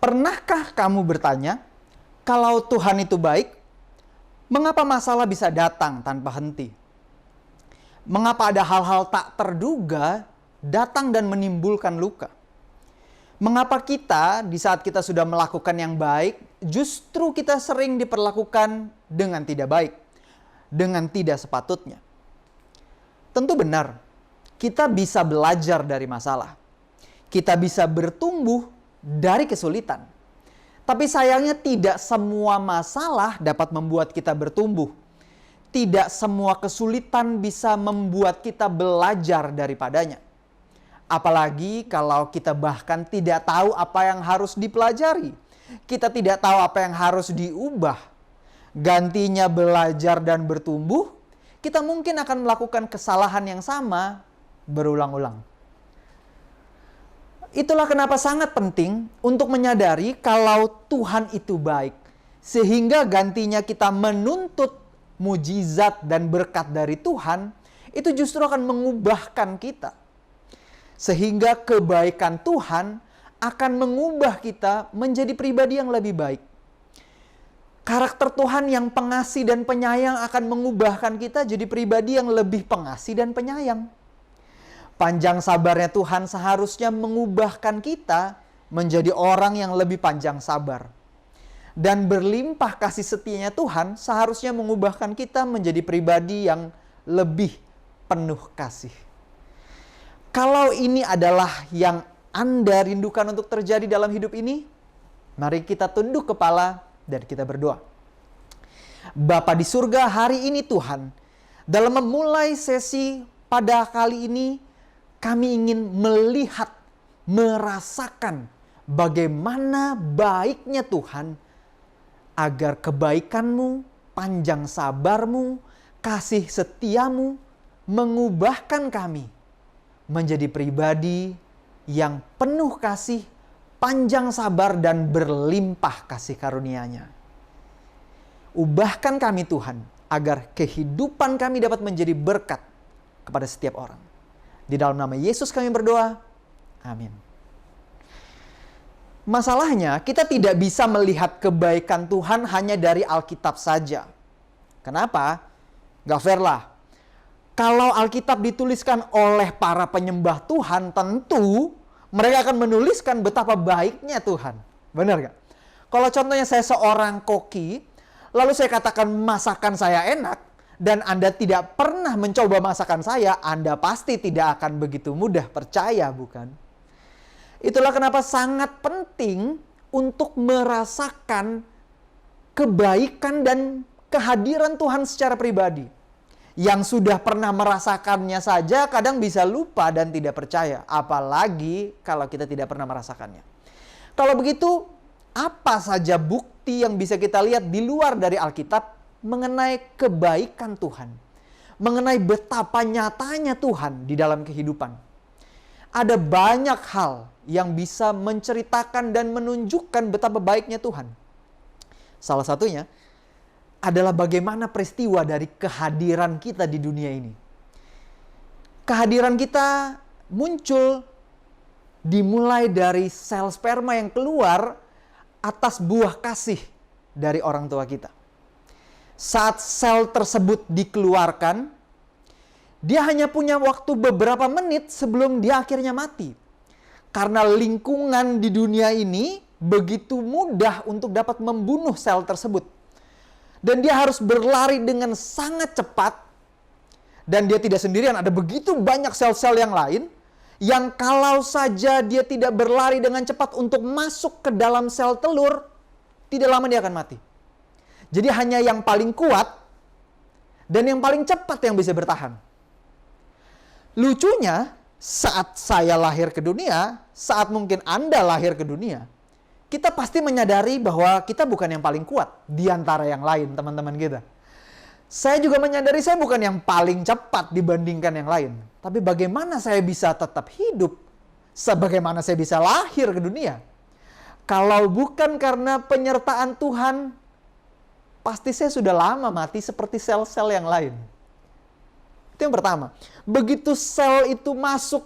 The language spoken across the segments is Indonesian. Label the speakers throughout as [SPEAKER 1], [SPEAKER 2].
[SPEAKER 1] Pernahkah kamu bertanya, kalau Tuhan itu baik, mengapa masalah bisa datang tanpa henti? Mengapa ada hal-hal tak terduga datang dan menimbulkan luka? Mengapa kita di saat kita sudah melakukan yang baik, justru kita sering diperlakukan dengan tidak baik, dengan tidak sepatutnya? Tentu benar, kita bisa belajar dari masalah. Kita bisa bertumbuh dari kesulitan. Tapi sayangnya tidak semua masalah dapat membuat kita bertumbuh. Tidak semua kesulitan bisa membuat kita belajar daripadanya. Apalagi kalau kita bahkan tidak tahu apa yang harus dipelajari. Kita tidak tahu apa yang harus diubah. Gantinya belajar dan bertumbuh, kita mungkin akan melakukan kesalahan yang sama berulang-ulang. Itulah kenapa sangat penting untuk menyadari kalau Tuhan itu baik. Sehingga gantinya kita menuntut mujizat dan berkat dari Tuhan, itu justru akan mengubahkan kita. Sehingga kebaikan Tuhan akan mengubah kita menjadi pribadi yang lebih baik. Karakter Tuhan yang pengasih dan penyayang akan mengubahkan kita jadi pribadi yang lebih pengasih dan penyayang. Panjang sabarnya Tuhan seharusnya mengubahkan kita menjadi orang yang lebih panjang sabar. Dan berlimpah kasih setianya Tuhan seharusnya mengubahkan kita menjadi pribadi yang lebih penuh kasih. Kalau ini adalah yang Anda rindukan untuk terjadi dalam hidup ini, mari kita tunduk kepala dan kita berdoa. Bapa di surga, hari ini Tuhan, dalam memulai sesi pada kali ini, kami ingin melihat, merasakan bagaimana baiknya Tuhan agar kebaikan-Mu, panjang sabar-Mu, kasih setiamu mengubahkan kami menjadi pribadi yang penuh kasih, panjang sabar dan berlimpah kasih karunia-Nya. Ubahkan kami Tuhan agar kehidupan kami dapat menjadi berkat kepada setiap orang. Di dalam nama Yesus kami berdoa. Amin. Masalahnya, kita tidak bisa melihat kebaikan Tuhan hanya dari Alkitab saja. Kenapa? Gak fair lah. Kalau Alkitab dituliskan oleh para penyembah Tuhan, tentu mereka akan menuliskan betapa baiknya Tuhan. Benar gak? Kalau contohnya saya seorang koki, lalu saya katakan masakan saya enak, dan Anda tidak pernah mencoba masakan saya, Anda pasti tidak akan begitu mudah percaya, bukan? Itulah kenapa sangat penting untuk merasakan kebaikan dan kehadiran Tuhan secara pribadi. Yang sudah pernah merasakannya saja kadang bisa lupa dan tidak percaya. Apalagi kalau kita tidak pernah merasakannya. Kalau begitu, apa saja bukti yang bisa kita lihat di luar dari Alkitab mengenai kebaikan Tuhan, mengenai betapa nyatanya Tuhan di dalam kehidupan? Ada banyak hal yang bisa menceritakan dan menunjukkan betapa baiknya Tuhan. Salah satunya adalah bagaimana peristiwa dari kehadiran kita di dunia ini. Kehadiran kita muncul dimulai dari sel sperma yang keluar atas buah kasih dari orang tua kita. Saat sel tersebut dikeluarkan, dia hanya punya waktu beberapa menit sebelum dia akhirnya mati. Karena lingkungan di dunia ini begitu mudah untuk dapat membunuh sel tersebut. Dan dia harus berlari dengan sangat cepat. Dan dia tidak sendirian, ada begitu banyak sel-sel yang lain yang kalau saja dia tidak berlari dengan cepat untuk masuk ke dalam sel telur, tidak lama dia akan mati. Jadi hanya yang paling kuat dan yang paling cepat yang bisa bertahan. Lucunya, saat saya lahir ke dunia, saat mungkin Anda lahir ke dunia, kita pasti menyadari bahwa kita bukan yang paling kuat di antara yang lain, teman-teman kita. Saya juga menyadari saya bukan yang paling cepat dibandingkan yang lain. Tapi bagaimana saya bisa tetap hidup? Sebagaimana saya bisa lahir ke dunia? Kalau bukan karena penyertaan Tuhan, pasti saya sudah lama mati seperti sel-sel yang lain. Itu yang pertama. Begitu sel itu masuk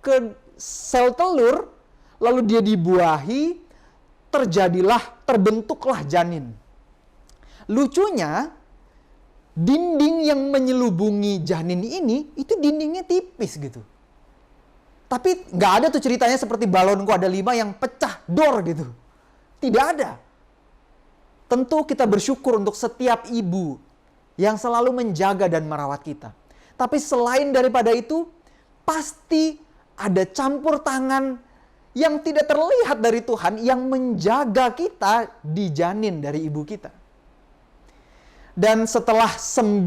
[SPEAKER 1] ke sel telur, lalu dia dibuahi, terbentuklah janin. Lucunya, dinding yang menyelubungi janin ini, itu dindingnya tipis gitu. Tapi nggak ada tuh ceritanya seperti balonku ada 5 yang pecah, dor gitu. Tidak ada. Tentu kita bersyukur untuk setiap ibu yang selalu menjaga dan merawat kita. Tapi selain daripada itu, pasti ada campur tangan yang tidak terlihat dari Tuhan yang menjaga kita di janin dari ibu kita. Dan setelah 9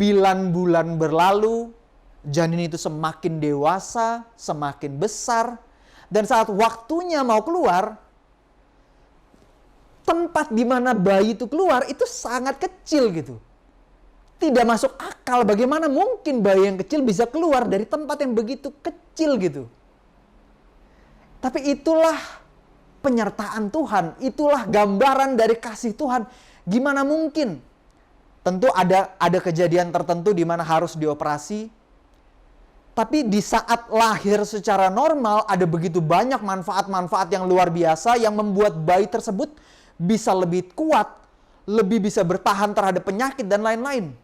[SPEAKER 1] bulan berlalu, janin itu semakin dewasa, semakin besar. Dan saat waktunya mau keluar, tempat di mana bayi itu keluar itu sangat kecil gitu. Tidak masuk akal bagaimana mungkin bayi yang kecil bisa keluar dari tempat yang begitu kecil gitu. Tapi itulah penyertaan Tuhan, itulah gambaran dari kasih Tuhan. Gimana mungkin? Tentu ada kejadian tertentu di mana harus dioperasi. Tapi di saat lahir secara normal ada begitu banyak manfaat-manfaat yang luar biasa yang membuat bayi tersebut bisa lebih kuat, lebih bisa bertahan terhadap penyakit dan lain-lain.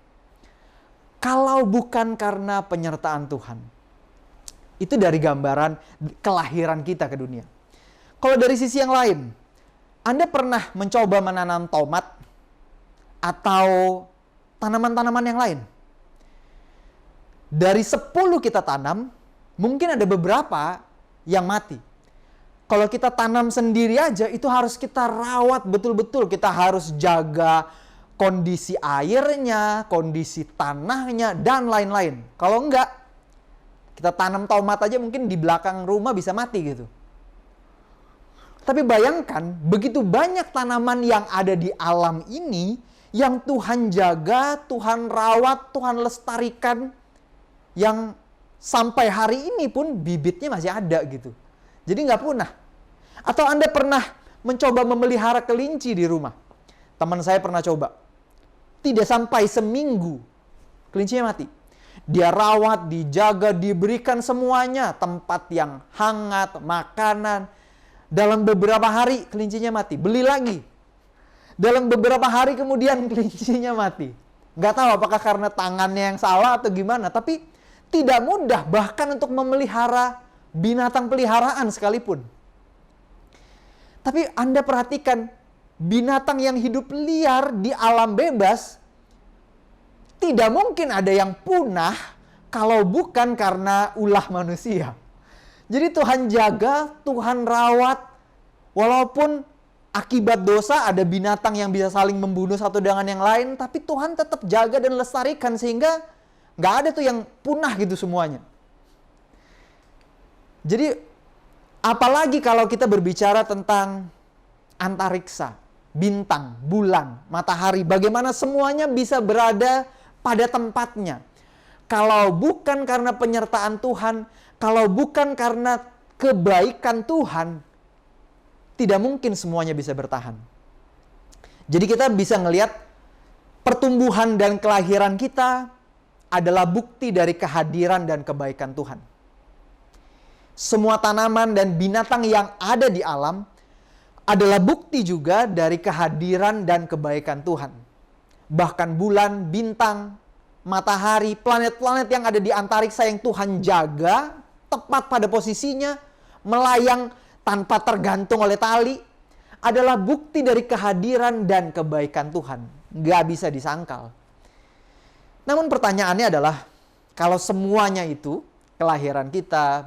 [SPEAKER 1] Kalau bukan karena penyertaan Tuhan. Itu dari gambaran kelahiran kita ke dunia. Kalau dari sisi yang lain, Anda pernah mencoba menanam tomat atau tanaman-tanaman yang lain? Dari 10 kita tanam, mungkin ada beberapa yang mati. Kalau kita tanam sendiri aja, itu harus kita rawat betul-betul. Kita harus jaga kondisi airnya, kondisi tanahnya, dan lain-lain. Kalau enggak, kita tanam tomat aja mungkin di belakang rumah bisa mati gitu. Tapi bayangkan, begitu banyak tanaman yang ada di alam ini, yang Tuhan jaga, Tuhan rawat, Tuhan lestarikan, yang sampai hari ini pun bibitnya masih ada gitu. Jadi nggak punah. Atau Anda pernah mencoba memelihara kelinci di rumah? Teman saya pernah coba. Tidak sampai seminggu, kelincinya mati. Dia rawat, dijaga, diberikan semuanya. Tempat yang hangat, makanan. Dalam beberapa hari kelincinya mati. Beli lagi. Dalam beberapa hari kemudian kelincinya mati. Nggak tahu apakah karena tangannya yang salah atau gimana. Tapi tidak mudah bahkan untuk memelihara binatang peliharaan sekalipun. Tapi Anda perhatikan, binatang yang hidup liar di alam bebas, tidak mungkin ada yang punah kalau bukan karena ulah manusia. Jadi Tuhan jaga, Tuhan rawat, walaupun akibat dosa ada binatang yang bisa saling membunuh satu dengan yang lain, tapi Tuhan tetap jaga dan lestarikan sehingga nggak ada tuh yang punah gitu semuanya. Jadi apalagi kalau kita berbicara tentang antariksa, bintang, bulan, matahari, bagaimana semuanya bisa berada pada tempatnya. Kalau bukan karena penyertaan Tuhan, kalau bukan karena kebaikan Tuhan, tidak mungkin semuanya bisa bertahan. Jadi kita bisa ngelihat pertumbuhan dan kelahiran kita adalah bukti dari kehadiran dan kebaikan Tuhan. Semua tanaman dan binatang yang ada di alam adalah bukti juga dari kehadiran dan kebaikan Tuhan. Bahkan bulan, bintang, matahari, planet-planet yang ada di antariksa yang Tuhan jaga tepat pada posisinya, melayang tanpa tergantung oleh tali, adalah bukti dari kehadiran dan kebaikan Tuhan. Nggak bisa disangkal. Namun pertanyaannya adalah, kalau semuanya itu, kelahiran kita,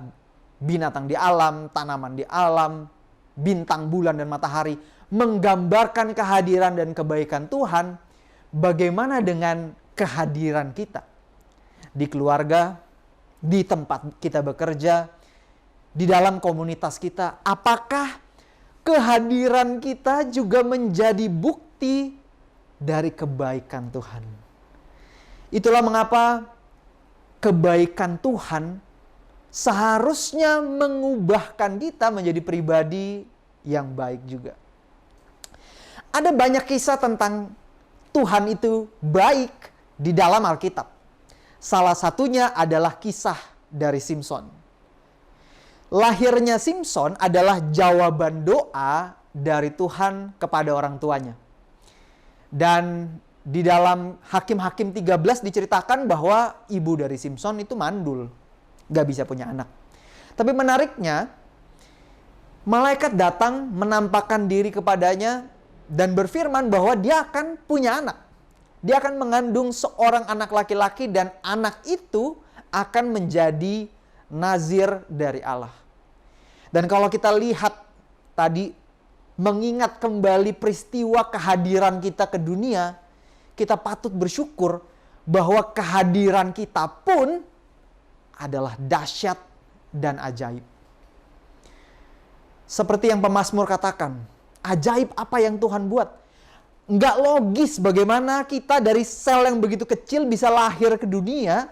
[SPEAKER 1] binatang di alam, tanaman di alam, bintang, bulan, dan matahari, menggambarkan kehadiran dan kebaikan Tuhan, bagaimana dengan kehadiran kita? Di keluarga, di tempat kita bekerja, di dalam komunitas kita, apakah kehadiran kita juga menjadi bukti dari kebaikan Tuhan? Itulah mengapa kebaikan Tuhan seharusnya mengubahkan kita menjadi pribadi yang baik juga. Ada banyak kisah tentang Tuhan itu baik di dalam Alkitab. Salah satunya adalah kisah dari Simson. Lahirnya Simson adalah jawaban doa dari Tuhan kepada orang tuanya. Dan di dalam Hakim-Hakim 13 diceritakan bahwa ibu dari Simson itu mandul, gak bisa punya anak. Tapi menariknya, malaikat datang menampakkan diri kepadanya dan berfirman bahwa dia akan punya anak. Dia akan mengandung seorang anak laki-laki dan anak itu akan menjadi nazir dari Allah. Dan kalau kita lihat tadi, mengingat kembali peristiwa kehadiran kita ke dunia, kita patut bersyukur bahwa kehadiran kita pun adalah dahsyat dan ajaib. Seperti yang pemazmur katakan, ajaib apa yang Tuhan buat. Nggak logis bagaimana kita dari sel yang begitu kecil bisa lahir ke dunia.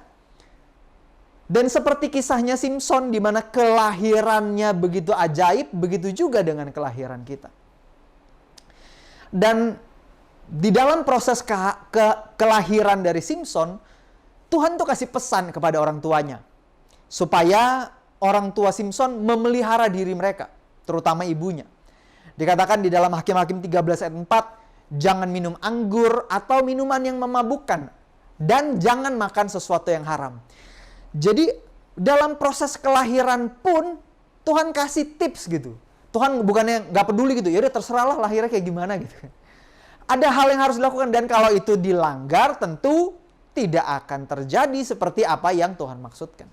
[SPEAKER 1] Dan seperti kisahnya Simson di mana kelahirannya begitu ajaib, begitu juga dengan kelahiran kita. Dan di dalam proses kelahiran dari Simson, Tuhan tuh kasih pesan kepada orang tuanya. Supaya orang tua Simson memelihara diri mereka, terutama ibunya. Dikatakan di dalam Hakim-Hakim 13 ayat 4, jangan minum anggur atau minuman yang memabukkan, dan jangan makan sesuatu yang haram. Jadi dalam proses kelahiran pun Tuhan kasih tips gitu. Tuhan bukannya nggak peduli gitu, ya udah terserahlah lahirnya kayak gimana gitu. Ada hal yang harus dilakukan dan kalau itu dilanggar tentu tidak akan terjadi seperti apa yang Tuhan maksudkan.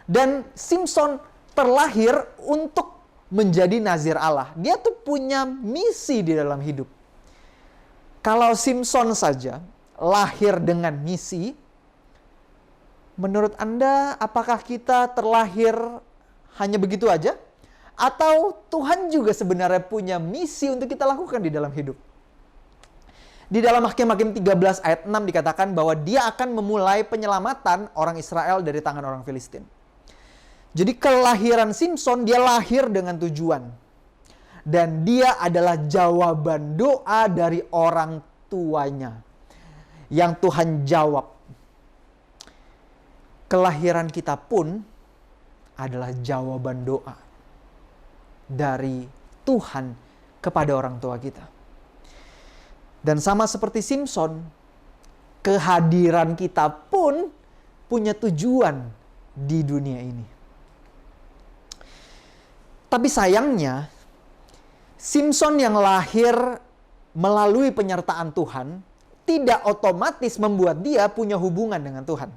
[SPEAKER 1] Dan Simson terlahir untuk menjadi nazir Allah. Dia tuh punya misi di dalam hidup. Kalau Simson saja lahir dengan misi, menurut Anda apakah kita terlahir hanya begitu aja? Atau Tuhan juga sebenarnya punya misi untuk kita lakukan di dalam hidup? Di dalam Hakim-Hakim 13 ayat 6 dikatakan bahwa dia akan memulai penyelamatan orang Israel dari tangan orang Filistin. Jadi kelahiran Simson, dia lahir dengan tujuan. Dan dia adalah jawaban doa dari orang tuanya. Yang Tuhan jawab. Kelahiran kita pun adalah jawaban doa dari Tuhan kepada orang tua kita. Dan sama seperti Simson, kehadiran kita pun punya tujuan di dunia ini. Tapi sayangnya, Simson yang lahir melalui penyertaan Tuhan tidak otomatis membuat dia punya hubungan dengan Tuhan.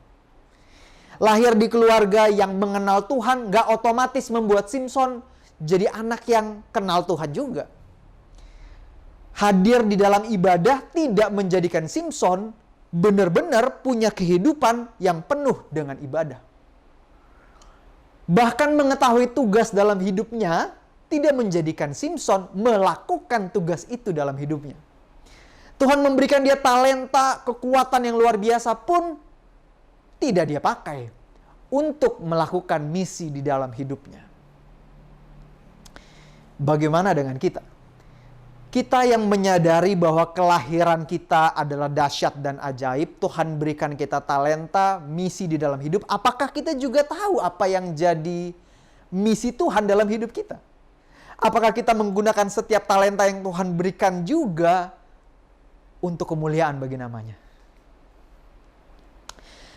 [SPEAKER 1] Lahir di keluarga yang mengenal Tuhan gak otomatis membuat Simson jadi anak yang kenal Tuhan juga. Hadir di dalam ibadah tidak menjadikan Simson benar-benar punya kehidupan yang penuh dengan ibadah. Bahkan mengetahui tugas dalam hidupnya tidak menjadikan Simson melakukan tugas itu dalam hidupnya. Tuhan memberikan dia talenta, kekuatan yang luar biasa pun tidak dia pakai untuk melakukan misi di dalam hidupnya. Bagaimana dengan kita? Kita yang menyadari bahwa kelahiran kita adalah dahsyat dan ajaib, Tuhan berikan kita talenta, misi di dalam hidup. Apakah kita juga tahu apa yang jadi misi Tuhan dalam hidup kita? Apakah kita menggunakan setiap talenta yang Tuhan berikan juga untuk kemuliaan bagi namanya?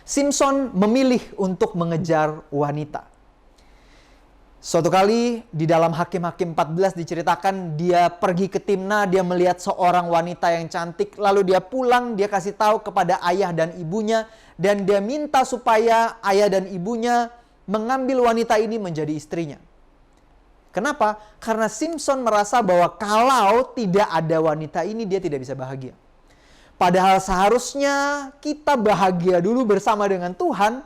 [SPEAKER 1] Simson memilih untuk mengejar wanita. Suatu kali di dalam Hakim-Hakim 14 diceritakan dia pergi ke Timna, dia melihat seorang wanita yang cantik, lalu dia pulang, dia kasih tahu kepada ayah dan ibunya, dan dia minta supaya ayah dan ibunya mengambil wanita ini menjadi istrinya. Kenapa? Karena Simson merasa bahwa kalau tidak ada wanita ini dia tidak bisa bahagia. Padahal seharusnya kita bahagia dulu bersama dengan Tuhan,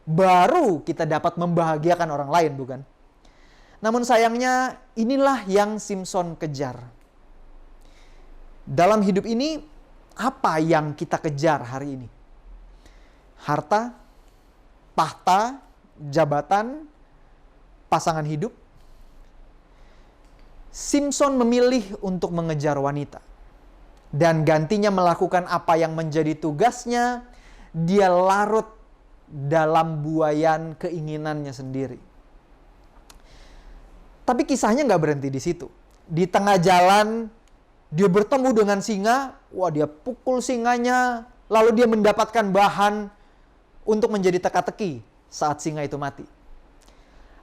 [SPEAKER 1] baru kita dapat membahagiakan orang lain, bukan? Namun sayangnya inilah yang Simson kejar. Dalam hidup ini, apa yang kita kejar hari ini? Harta, tahta, jabatan, pasangan hidup. Simson memilih untuk mengejar wanita. Dan gantinya melakukan apa yang menjadi tugasnya, dia larut dalam buayan keinginannya sendiri. Tapi kisahnya nggak berhenti di situ. di tengah jalan dia bertemu dengan singa, wah dia pukul singanya, lalu dia mendapatkan bahan untuk menjadi teka-teki saat singa itu mati.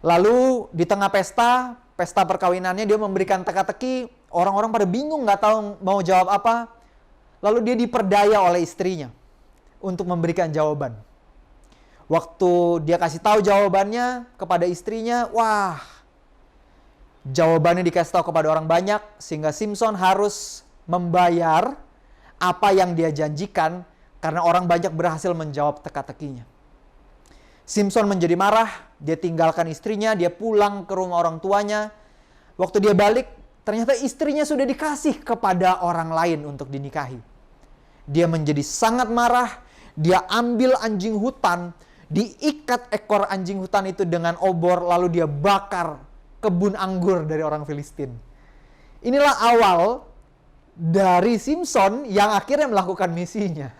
[SPEAKER 1] Lalu di tengah pesta perkawinannya dia memberikan teka-teki, orang-orang pada bingung nggak tahu mau jawab apa. Lalu dia diperdaya oleh istrinya untuk memberikan jawaban. Waktu dia kasih tahu jawabannya kepada istrinya, wah, jawabannya dikasih tahu kepada orang banyak sehingga Simson harus membayar apa yang dia janjikan karena orang banyak berhasil menjawab teka-tekinya. Simson menjadi marah, dia tinggalkan istrinya, dia pulang ke rumah orang tuanya. Waktu dia balik, ternyata istrinya sudah dikasih kepada orang lain untuk dinikahi. Dia menjadi sangat marah, dia ambil anjing hutan, diikat ekor anjing hutan itu dengan obor, lalu dia bakar kebun anggur dari orang Filistin. Inilah awal dari Simson yang akhirnya melakukan misinya.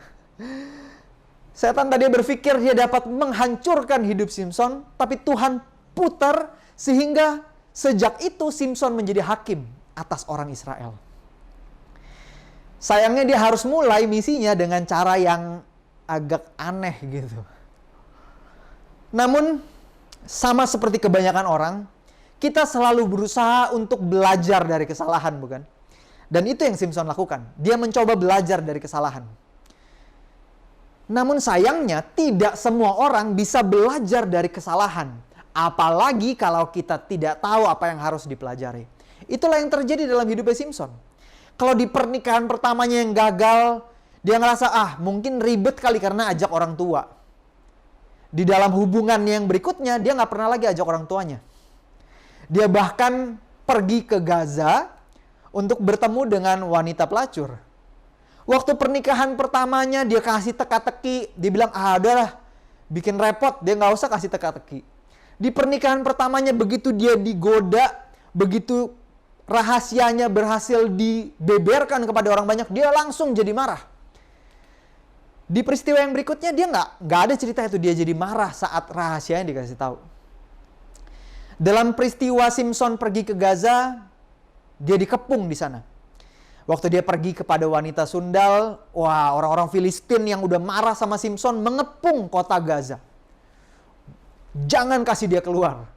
[SPEAKER 1] Setan tadi berpikir dia dapat menghancurkan hidup Simson, tapi Tuhan putar sehingga sejak itu Simson menjadi hakim atas orang Israel. Sayangnya dia harus mulai misinya dengan cara yang agak aneh gitu. Namun sama seperti kebanyakan orang, kita selalu berusaha untuk belajar dari kesalahan, bukan? Dan itu yang Simson lakukan. Dia mencoba belajar dari kesalahan. Namun sayangnya tidak semua orang bisa belajar dari kesalahan. Apalagi kalau kita tidak tahu apa yang harus dipelajari. Itulah yang terjadi dalam hidupnya Simson. Kalau di pernikahan pertamanya yang gagal, dia ngerasa mungkin ribet kali karena ajak orang tua. Di dalam hubungan yang berikutnya dia nggak pernah lagi ajak orang tuanya. Dia bahkan pergi ke Gaza untuk bertemu dengan wanita pelacur. Waktu pernikahan pertamanya dia kasih teka-teki, dia bilang udahlah bikin repot, dia nggak usah kasih teka-teki. Di pernikahan pertamanya begitu dia digoda, begitu rahasianya berhasil dibeberkan kepada orang banyak, dia langsung jadi marah. Di peristiwa yang berikutnya dia nggak ada cerita itu dia jadi marah saat rahasianya dikasih tahu. Dalam peristiwa Simson pergi ke Gaza, dia dikepung di sana. Waktu dia pergi kepada wanita sundal, wah orang-orang Filistin yang udah marah sama Simson mengepung kota Gaza. Jangan kasih dia keluar.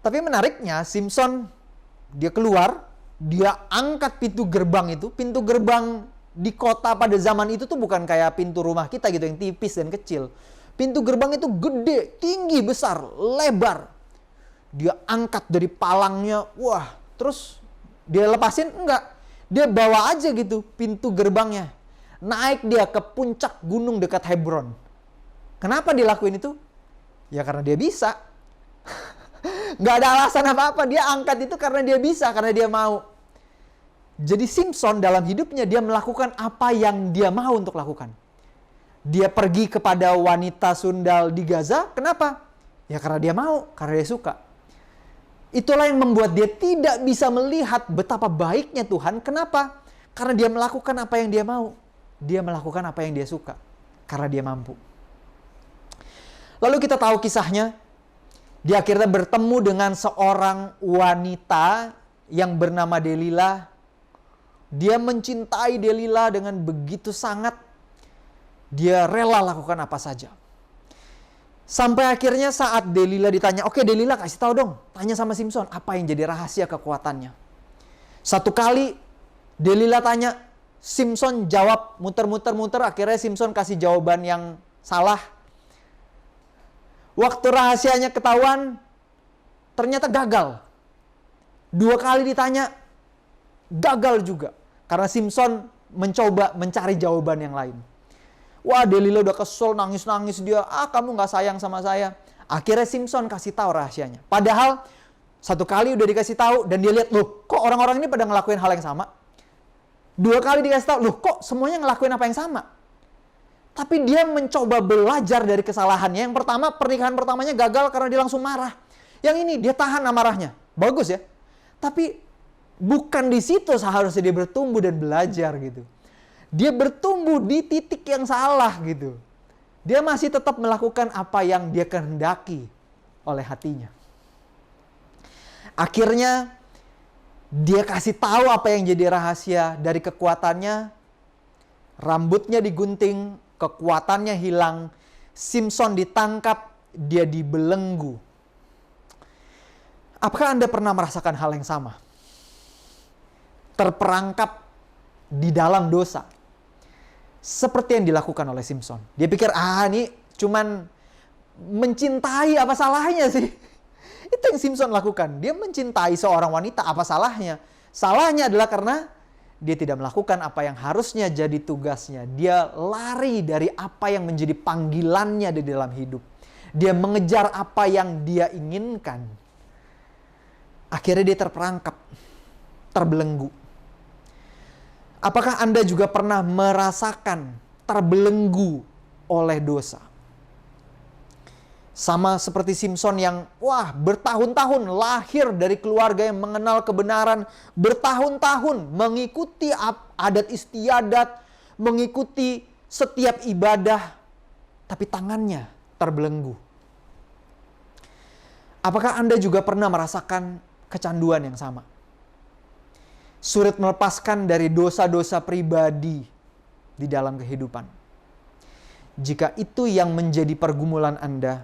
[SPEAKER 1] Tapi menariknya Simson dia keluar, dia angkat pintu gerbang itu. Pintu gerbang di kota pada zaman itu tuh bukan kayak pintu rumah kita gitu yang tipis dan kecil. Pintu gerbang itu gede, tinggi, besar, lebar. Dia angkat dari palangnya, wah terus dia lepasin? Enggak. Dia bawa aja gitu pintu gerbangnya. Naik dia ke puncak gunung dekat Hebron. Kenapa dia lakuin itu? Ya karena dia bisa. Nggak ada alasan apa-apa. Dia angkat itu karena dia bisa, karena dia mau. Jadi Simson dalam hidupnya dia melakukan apa yang dia mau untuk lakukan. Dia pergi kepada wanita sundal di Gaza. Kenapa? Ya karena dia mau, karena dia suka. Itulah yang membuat dia tidak bisa melihat betapa baiknya Tuhan. Kenapa? Karena dia melakukan apa yang dia mau. Dia melakukan apa yang dia suka. Karena dia mampu. Lalu kita tahu kisahnya. Dia akhirnya bertemu dengan seorang wanita yang bernama Delila. Dia mencintai Delila dengan begitu sangat. Dia rela lakukan apa saja. Sampai akhirnya saat Delila ditanya, oke Delila kasih tahu dong, tanya sama Simson, apa yang jadi rahasia kekuatannya. Satu kali Delila tanya, Simson jawab muter-muter, akhirnya Simson kasih jawaban yang salah. Waktu rahasianya ketahuan, ternyata gagal. 2 kali ditanya, gagal juga. Karena Simson mencoba mencari jawaban yang lain. Wah, Delila udah kesel, nangis-nangis dia. Kamu gak sayang sama saya. Akhirnya Simson kasih tahu rahasianya. Padahal 1 kali udah dikasih tahu dan dia lihat, loh kok orang-orang ini pada ngelakuin hal yang sama. 2 kali dikasih tahu, loh kok semuanya ngelakuin apa yang sama. Tapi dia mencoba belajar dari kesalahannya. Yang pertama, pernikahan pertamanya gagal karena dia langsung marah. Yang ini dia tahan amarahnya. Bagus ya. Tapi bukan di situ seharusnya dia bertumbuh dan belajar gitu. Dia bertumbuh di titik yang salah gitu. Dia masih tetap melakukan apa yang dia kehendaki oleh hatinya. Akhirnya Dia kasih tahu apa yang jadi rahasia dari kekuatannya. Rambutnya digunting, kekuatannya hilang. Simson ditangkap, dia dibelenggu. Apakah Anda pernah merasakan hal yang sama? Terperangkap di dalam dosa. Seperti yang dilakukan oleh Simson. Dia pikir, ini cuman mencintai, apa salahnya sih? Itu yang Simson lakukan. Dia mencintai seorang wanita, apa salahnya? Salahnya adalah karena dia tidak melakukan apa yang harusnya jadi tugasnya. Dia lari dari apa yang menjadi panggilannya di dalam hidup. Dia mengejar apa yang dia inginkan. Akhirnya dia terperangkap, terbelenggu. Apakah Anda juga pernah merasakan terbelenggu oleh dosa? Sama seperti Simson yang bertahun-tahun lahir dari keluarga yang mengenal kebenaran, bertahun-tahun mengikuti adat istiadat, mengikuti setiap ibadah, tapi tangannya terbelenggu. Apakah Anda juga pernah merasakan kecanduan yang sama? Sulit melepaskan dari dosa-dosa pribadi di dalam kehidupan. Jika itu yang menjadi pergumulan Anda,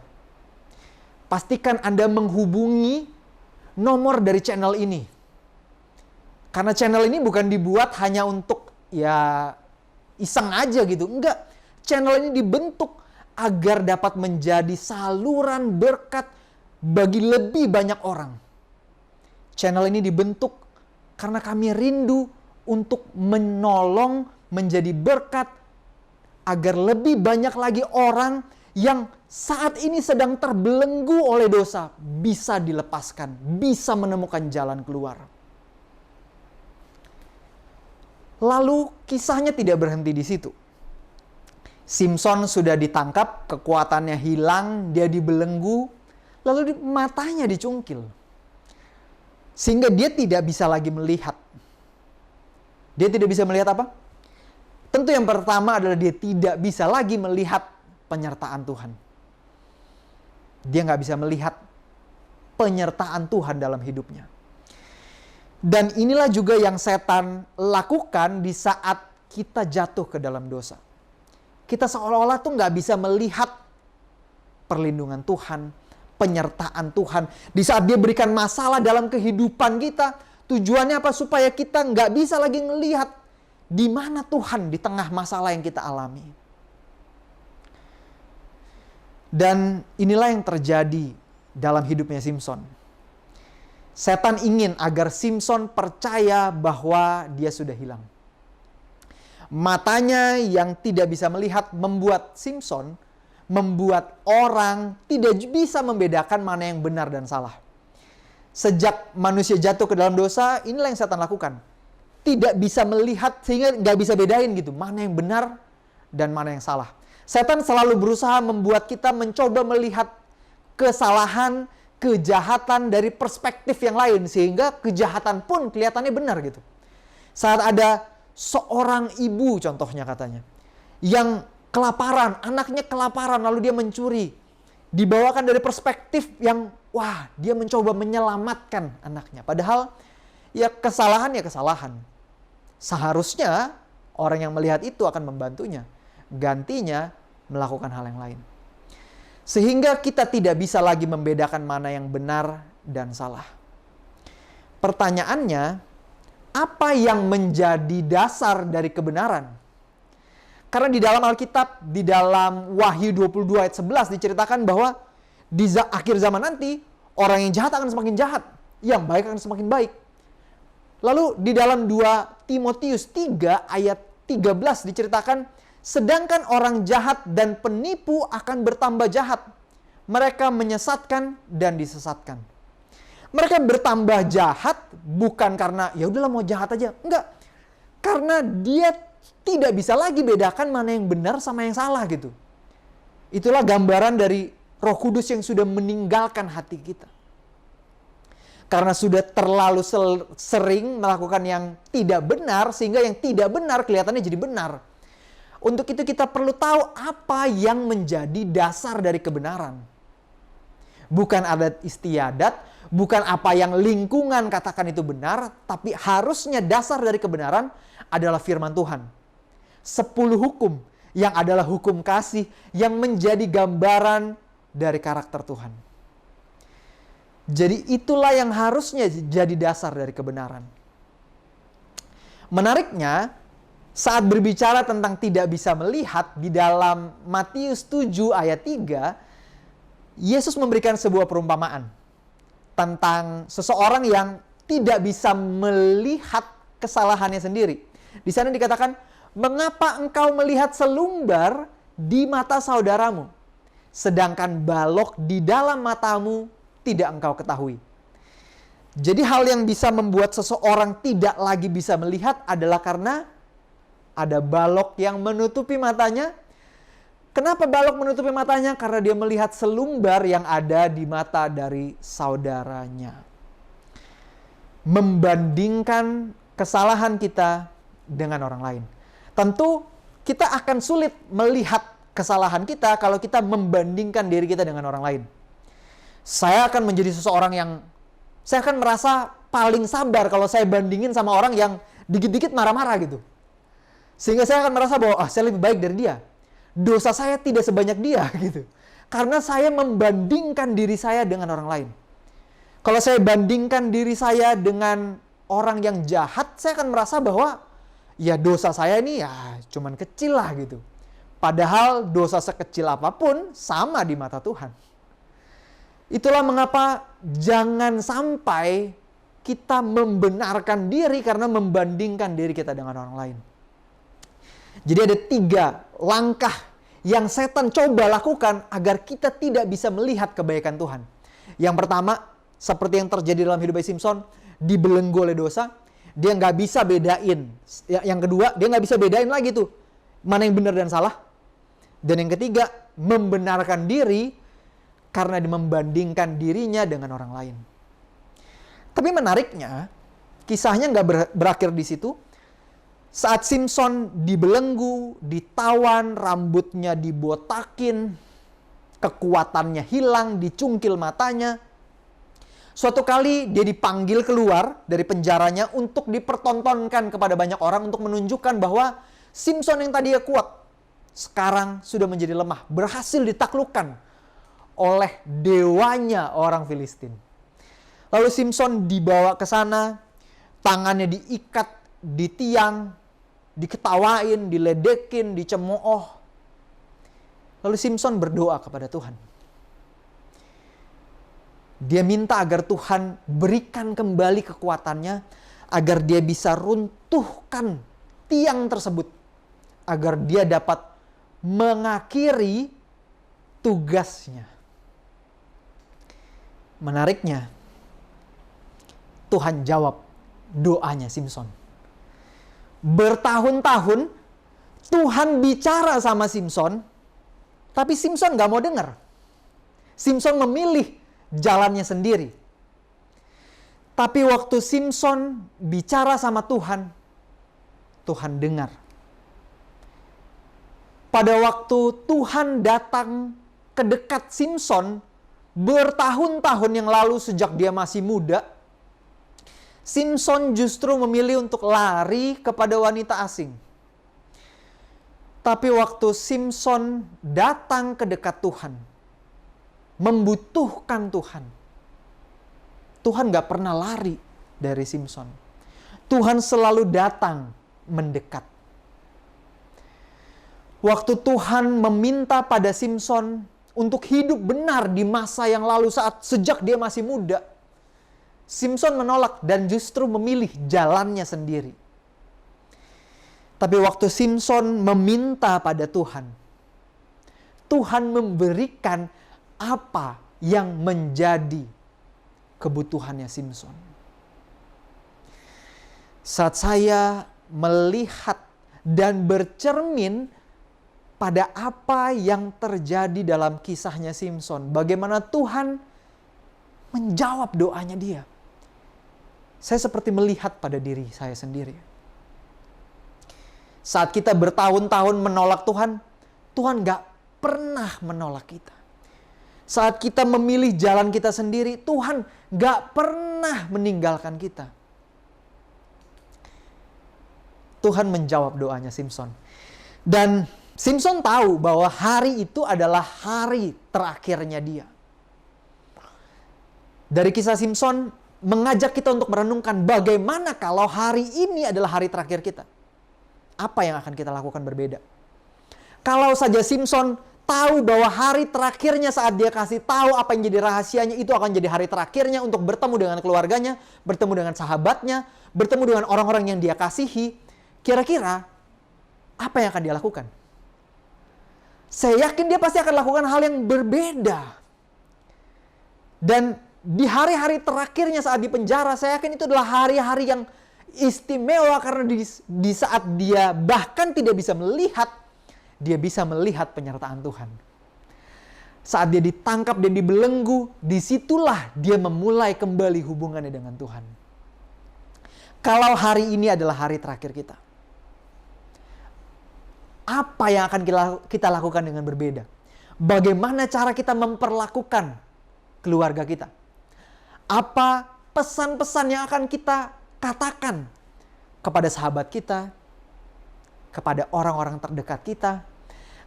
[SPEAKER 1] pastikan Anda menghubungi nomor dari channel ini. Karena channel ini bukan dibuat hanya untuk iseng aja gitu. Enggak. Channel ini dibentuk agar dapat menjadi saluran berkat bagi lebih banyak orang. Channel ini dibentuk karena kami rindu untuk menolong menjadi berkat agar lebih banyak lagi orang yang saat ini sedang terbelenggu oleh dosa bisa dilepaskan, bisa menemukan jalan keluar. Lalu kisahnya tidak berhenti di situ. Simson sudah ditangkap, kekuatannya hilang, dia dibelenggu, lalu matanya dicungkil. Sehingga dia tidak bisa lagi melihat. Dia tidak bisa melihat apa? Tentu yang pertama adalah dia tidak bisa lagi melihat penyertaan Tuhan. Dia nggak bisa melihat penyertaan Tuhan dalam hidupnya. Dan inilah juga yang setan lakukan di saat kita jatuh ke dalam dosa. Kita seolah-olah tuh nggak bisa melihat perlindungan Tuhan, penyertaan Tuhan. Di saat dia berikan masalah dalam kehidupan kita, tujuannya apa? Supaya kita nggak bisa lagi melihat di mana Tuhan di tengah masalah yang kita alami. Dan inilah yang terjadi dalam hidupnya Simson. Setan ingin agar Simson percaya bahwa dia sudah hilang. Matanya yang tidak bisa melihat membuat Simson, membuat orang tidak bisa membedakan mana yang benar dan salah. Sejak manusia jatuh ke dalam dosa, inilah yang setan lakukan. Tidak bisa melihat sehingga nggak bisa bedain gitu, mana yang benar dan mana yang salah. Setan selalu berusaha membuat kita mencoba melihat kesalahan, kejahatan dari perspektif yang lain. Sehingga kejahatan pun kelihatannya benar gitu. Saat ada seorang ibu contohnya katanya, yang kelaparan, anaknya kelaparan lalu dia mencuri. Dibawakan dari perspektif yang, dia mencoba menyelamatkan anaknya. Padahal kesalahan ya kesalahan. Seharusnya orang yang melihat itu akan membantunya. Gantinya melakukan hal yang lain. Sehingga kita tidak bisa lagi membedakan mana yang benar dan salah. Pertanyaannya, apa yang menjadi dasar dari kebenaran? Karena di dalam Alkitab, di dalam Wahyu 22 ayat 11 diceritakan bahwa di akhir zaman nanti, orang yang jahat akan semakin jahat, yang baik akan semakin baik. Lalu di dalam 2 Timotius 3 ayat 13 diceritakan, sedangkan orang jahat dan penipu akan bertambah jahat. Mereka menyesatkan dan disesatkan. Mereka bertambah jahat bukan karena ya udahlah mau jahat aja. Enggak. Karena dia tidak bisa lagi bedakan mana yang benar sama yang salah gitu. Itulah gambaran dari Roh Kudus yang sudah meninggalkan hati kita. Karena sudah terlalu sering melakukan yang tidak benar sehingga yang tidak benar kelihatannya jadi benar. Untuk itu kita perlu tahu apa yang menjadi dasar dari kebenaran. Bukan adat istiadat, bukan apa yang lingkungan katakan itu benar, tapi harusnya dasar dari kebenaran adalah firman Tuhan. 10 hukum yang adalah hukum kasih yang menjadi gambaran dari karakter Tuhan. Jadi itulah yang harusnya jadi dasar dari kebenaran. Menariknya, saat berbicara tentang tidak bisa melihat di dalam Matius 7 ayat 3, Yesus memberikan sebuah perumpamaan tentang seseorang yang tidak bisa melihat kesalahannya sendiri. Di sana dikatakan, "Mengapa engkau melihat selumbar di mata saudaramu, sedangkan balok di dalam matamu tidak engkau ketahui?" Jadi hal yang bisa membuat seseorang tidak lagi bisa melihat adalah karena ada balok yang menutupi matanya. Kenapa balok menutupi matanya? Karena dia melihat selumbar yang ada di mata dari saudaranya. Membandingkan kesalahan kita dengan orang lain. Tentu kita akan sulit melihat kesalahan kita kalau kita membandingkan diri kita dengan orang lain. Saya akan menjadi seseorang yang saya akan merasa paling sabar kalau saya bandingin sama orang yang dikit-dikit marah-marah gitu. Sehingga saya akan merasa bahwa saya lebih baik dari dia. Dosa saya tidak sebanyak dia gitu. Karena saya membandingkan diri saya dengan orang lain. Kalau saya bandingkan diri saya dengan orang yang jahat, saya akan merasa bahwa ya dosa saya ini ya cuman kecil lah gitu. Padahal dosa sekecil apapun sama di mata Tuhan. Itulah mengapa jangan sampai kita membenarkan diri karena membandingkan diri kita dengan orang lain. Jadi ada 3 langkah yang setan coba lakukan agar kita tidak bisa melihat kebaikan Tuhan. Yang pertama, seperti yang terjadi dalam hidup Simpson, dibelenggu oleh dosa, dia nggak bisa bedain. Yang kedua, dia nggak bisa bedain lagi tuh mana yang benar dan salah. Dan yang ketiga, membenarkan diri karena dia membandingkan dirinya dengan orang lain. Tapi menariknya, kisahnya nggak berakhir di situ. Saat Simpson dibelenggu, ditawan, rambutnya dibotakin, kekuatannya hilang, dicungkil matanya. Suatu kali dia dipanggil keluar dari penjaranya untuk dipertontonkan kepada banyak orang untuk menunjukkan bahwa Simpson yang tadinya kuat, sekarang sudah menjadi lemah, berhasil ditaklukkan oleh dewanya orang Filistin. Lalu Simpson dibawa ke sana, tangannya diikat di tiang, diketawain, diledekin, dicemooh. Lalu Simpson berdoa kepada Tuhan. Dia minta agar Tuhan berikan kembali kekuatannya, agar dia bisa runtuhkan tiang tersebut, agar dia dapat mengakhiri tugasnya. Menariknya, Tuhan jawab doanya Simpson. Bertahun-tahun Tuhan bicara sama Simpson, tapi Simpson gak mau dengar. Simpson memilih jalannya sendiri. Tapi waktu Simpson bicara sama Tuhan, Tuhan dengar. Pada waktu Tuhan datang ke dekat Simpson bertahun-tahun yang lalu sejak dia masih muda, Simpson justru memilih untuk lari kepada wanita asing. Tapi waktu Simpson datang ke dekat Tuhan, membutuhkan Tuhan, Tuhan gak pernah lari dari Simpson. Tuhan selalu datang mendekat. Waktu Tuhan meminta pada Simpson untuk hidup benar di masa yang lalu sejak dia masih muda, Simpson menolak dan justru memilih jalannya sendiri. Tapi waktu Simpson meminta pada Tuhan, Tuhan memberikan apa yang menjadi kebutuhannya Simpson. Saat saya melihat dan bercermin pada apa yang terjadi dalam kisahnya Simpson, bagaimana Tuhan menjawab doanya dia, saya seperti melihat pada diri saya sendiri. Saat kita bertahun-tahun menolak Tuhan, Tuhan gak pernah menolak kita. saat kita memilih jalan kita sendiri, Tuhan gak pernah meninggalkan kita. Tuhan menjawab doanya Simson. Dan Simson tahu bahwa hari itu adalah hari terakhirnya dia. Dari kisah Simson mengajak kita untuk merenungkan bagaimana kalau hari ini adalah hari terakhir kita. Apa yang akan kita lakukan berbeda? Kalau saja Simson tahu bahwa hari terakhirnya saat dia kasih tahu apa yang jadi rahasianya itu akan jadi hari terakhirnya untuk bertemu dengan keluarganya, bertemu dengan sahabatnya, bertemu dengan orang-orang yang dia kasihi, kira-kira apa yang akan dia lakukan? Saya yakin dia pasti akan lakukan hal yang berbeda. Dan di hari-hari terakhirnya saat di penjara, saya yakin itu adalah hari-hari yang istimewa karena di saat dia bahkan tidak bisa melihat, dia bisa melihat penyertaan Tuhan. Saat dia ditangkap dan dibelenggu, disitulah dia memulai kembali hubungannya dengan Tuhan. Kalau hari ini adalah hari terakhir kita, apa yang akan kita lakukan dengan berbeda? Bagaimana cara kita memperlakukan keluarga kita? Apa pesan-pesan yang akan kita katakan kepada sahabat kita, kepada orang-orang terdekat kita,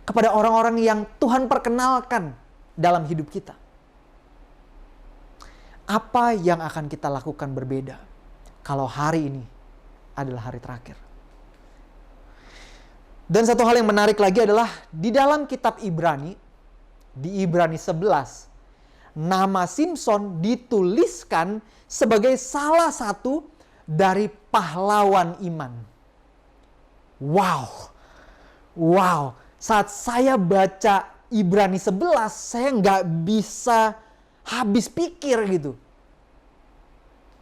[SPEAKER 1] kepada orang-orang yang Tuhan perkenalkan dalam hidup kita? Apa yang akan kita lakukan berbeda kalau hari ini adalah hari terakhir? Dan satu hal yang menarik lagi adalah di dalam kitab Ibrani, di Ibrani 11, nama Simson dituliskan sebagai salah satu dari pahlawan iman. Wow. Saat saya baca Ibrani 11, saya nggak bisa habis pikir gitu.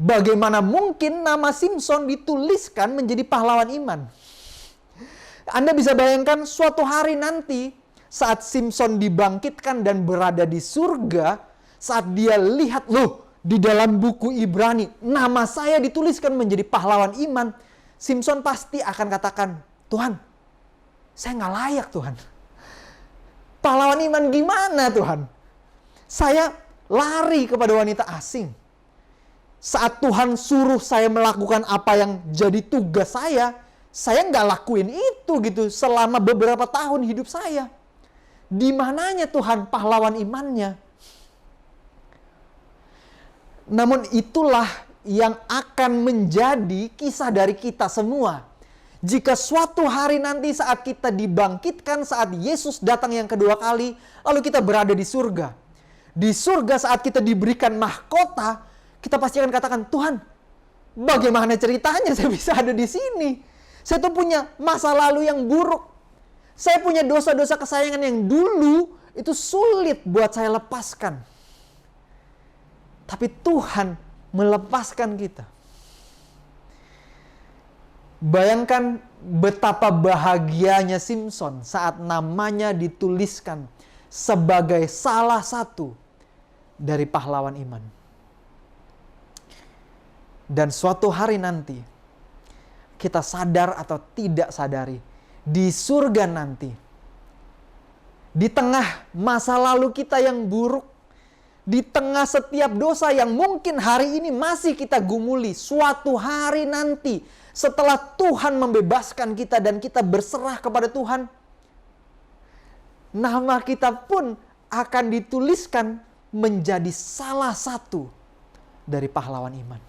[SPEAKER 1] Bagaimana mungkin nama Simson dituliskan menjadi pahlawan iman? Anda bisa bayangkan suatu hari nanti saat Simson dibangkitkan dan berada di surga, saat dia lihat, loh, di dalam buku Ibrani nama saya dituliskan menjadi pahlawan iman, Simson pasti akan katakan, Tuhan, saya nggak layak Tuhan. Pahlawan iman gimana Tuhan? Saya lari kepada wanita asing. Saat Tuhan suruh saya melakukan apa yang jadi tugas saya nggak lakuin itu gitu selama beberapa tahun hidup saya. Di mananya Tuhan pahlawan imannya? Namun itulah yang akan menjadi kisah dari kita semua. Jika suatu hari nanti saat kita dibangkitkan, saat Yesus datang yang kedua kali, lalu kita berada di surga. Di surga saat kita diberikan mahkota, kita pasti akan katakan, Tuhan, bagaimana ceritanya saya bisa ada di sini? Saya tuh punya masa lalu yang buruk. Saya punya dosa-dosa kesayangan yang dulu itu sulit buat saya lepaskan. Tapi Tuhan melepaskan kita. Bayangkan betapa bahagianya Simson saat namanya dituliskan sebagai salah satu dari pahlawan iman. Dan suatu hari nanti, kita sadar atau tidak sadari, di surga nanti, di tengah masa lalu kita yang buruk, di tengah setiap dosa yang mungkin hari ini masih kita gumuli, suatu hari nanti setelah Tuhan membebaskan kita dan kita berserah kepada Tuhan, nama kita pun akan dituliskan menjadi salah satu dari pahlawan iman.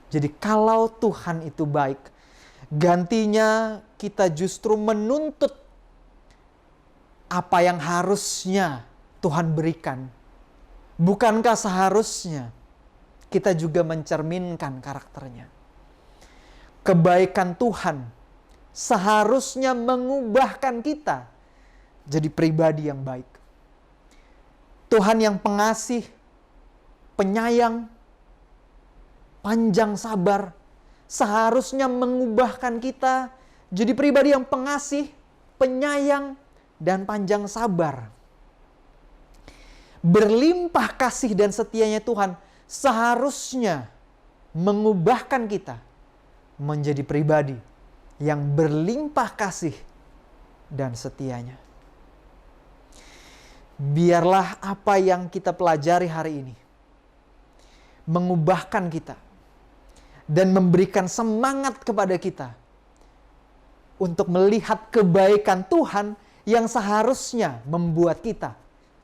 [SPEAKER 1] Jadi kalau Tuhan itu baik, gantinya kita justru menuntut apa yang harusnya Tuhan berikan. Bukankah seharusnya kita juga mencerminkan karakternya? Kebaikan Tuhan seharusnya mengubahkan kita jadi pribadi yang baik. Tuhan yang pengasih, penyayang, panjang sabar, seharusnya mengubahkan kita jadi pribadi yang pengasih, penyayang, dan panjang sabar. Berlimpah kasih dan setianya Tuhan seharusnya mengubahkan kita menjadi pribadi yang berlimpah kasih dan setianya. Biarlah apa yang kita pelajari hari ini mengubahkan kita dan memberikan semangat kepada kita untuk melihat kebaikan Tuhan yang seharusnya membuat kita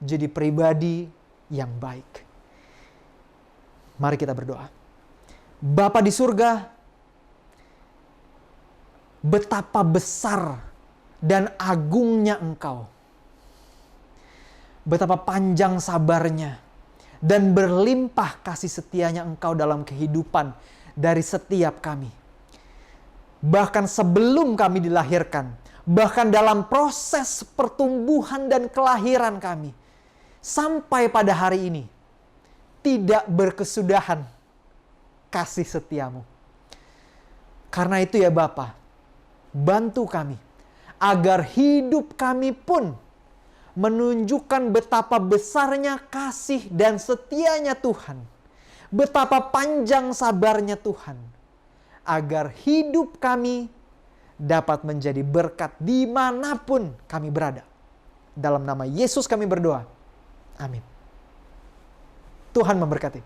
[SPEAKER 1] jadi pribadi yang baik. Mari kita berdoa. Bapa di surga, betapa besar dan agungnya Engkau. Betapa panjang sabarnya dan berlimpah kasih setianya Engkau dalam kehidupan dari setiap kami. Bahkan sebelum kami dilahirkan, bahkan dalam proses pertumbuhan dan kelahiran kami, sampai pada hari ini, tidak berkesudahan kasih setiamu. Karena itu ya Bapa, bantu kami agar hidup kami pun menunjukkan betapa besarnya kasih dan setianya Tuhan. Betapa panjang sabarnya Tuhan. Agar hidup kami dapat menjadi berkat dimanapun kami berada. Dalam nama Yesus kami berdoa. Amin. Tuhan memberkati.